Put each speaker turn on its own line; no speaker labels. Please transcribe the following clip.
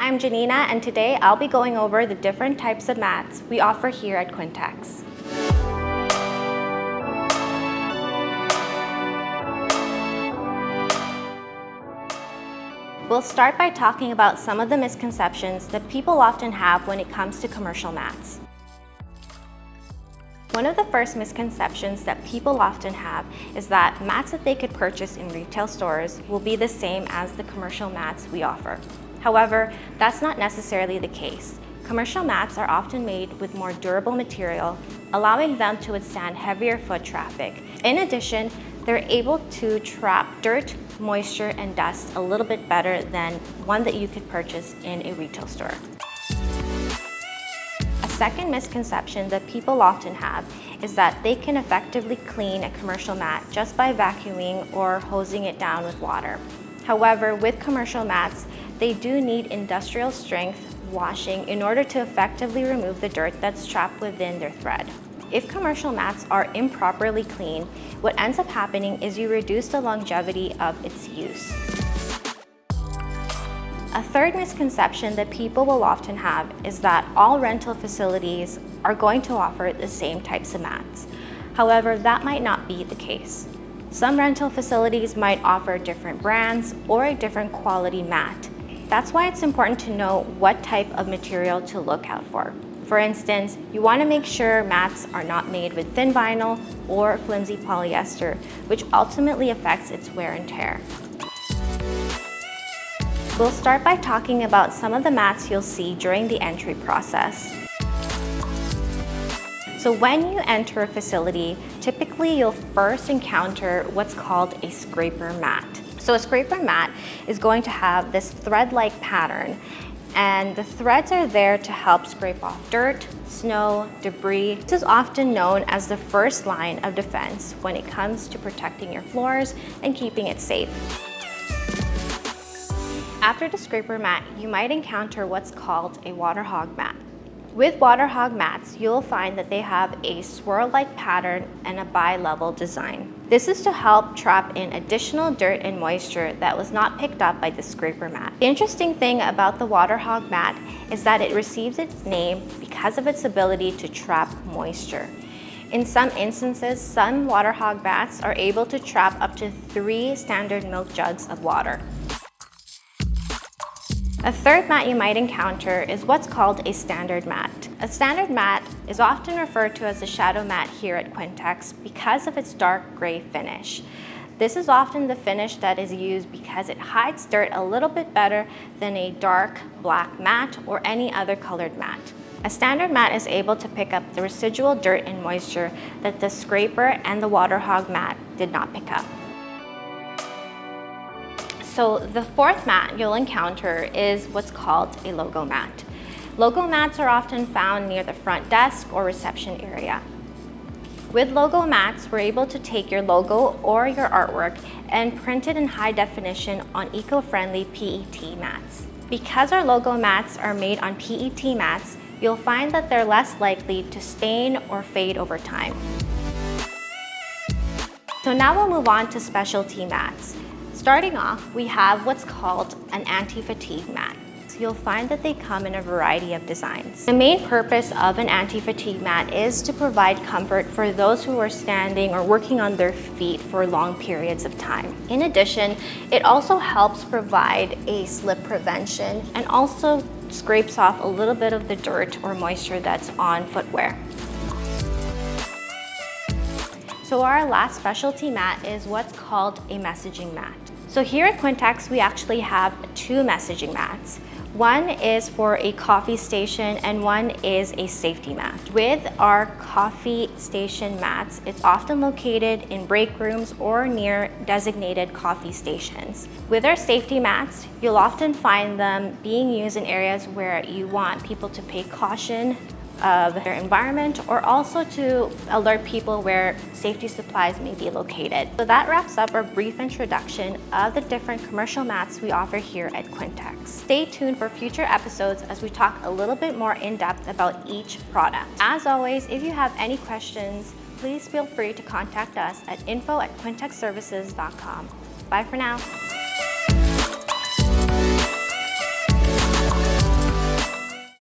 I'm Janina, and today I'll be going over the different types of mats we offer here at Quintex. We'll start by talking about some of the misconceptions that people often have when it comes to commercial mats. One of the first misconceptions that people often have is that mats that they could purchase in retail stores will be the same as the commercial mats we offer. However, that's not necessarily the case. Commercial mats are often made with more durable material, allowing them to withstand heavier foot traffic. In addition, they're able to trap dirt, moisture, and dust a little bit better than one that you could purchase in a retail store. A second misconception that people often have is that they can effectively clean a commercial mat just by vacuuming or hosing it down with water. However, with commercial mats, they do need industrial strength washing in order to effectively remove the dirt that's trapped within their thread. If commercial mats are improperly cleaned, what ends up happening is you reduce the longevity of its use. A third misconception that people will often have is that all rental facilities are going to offer the same types of mats. However, that might not be the case. Some rental facilities might offer different brands or a different quality mat. That's why it's important to know what type of material to look out for. For instance, you want to make sure mats are not made with thin vinyl or flimsy polyester, which ultimately affects its wear and tear. We'll start by talking about some of the mats you'll see during the entry process. So when you enter a facility, typically you'll first encounter what's called a scraper mat. So a scraper mat is going to have this thread-like pattern, and the threads are there to help scrape off dirt, snow, debris. This is often known as the first line of defense when it comes to protecting your floors and keeping it safe. After the scraper mat, you might encounter what's called a water hog mat. With water hog mats, you'll find that they have a swirl-like pattern and a bi-level design. This is to help trap in additional dirt and moisture that was not picked up by the scraper mat. The interesting thing about the water hog mat is that it receives its name because of its ability to trap moisture. In some instances, some water hog mats are able to trap up to 3 standard milk jugs of water. A third mat you might encounter is what's called a standard mat. A standard mat is often referred to as a shadow mat here at Quintex because of its dark gray finish. This is often the finish that is used because it hides dirt a little bit better than a dark black mat or any other colored mat. A standard mat is able to pick up the residual dirt and moisture that the scraper and the water hog mat did not pick up. So the fourth mat you'll encounter is what's called a logo mat. Logo mats are often found near the front desk or reception area. With logo mats, we're able to take your logo or your artwork and print it in high definition on eco-friendly PET mats. Because our logo mats are made on PET mats, you'll find that they're less likely to stain or fade over time. So now we'll move on to specialty mats. Starting off, we have what's called an anti-fatigue mat. So you'll find that they come in a variety of designs. The main purpose of an anti-fatigue mat is to provide comfort for those who are standing or working on their feet for long periods of time. In addition, it also helps provide a slip prevention and also scrapes off a little bit of the dirt or moisture that's on footwear. So our last specialty mat is what's called a messaging mat. So here at Quintex, we actually have 2 messaging mats. One is for a coffee station and one is a safety mat. With our coffee station mats, it's often located in break rooms or near designated coffee stations. With our safety mats, you'll often find them being used in areas where you want people to pay caution of their environment, or also to alert people where safety supplies may be located. So that wraps up our brief introduction of the different commercial mats we offer here at Quintex. Stay tuned for future episodes as we talk a little bit more in depth about each product. As always, if you have any questions, please feel free to contact us at info@quintexservices.com. Bye for now.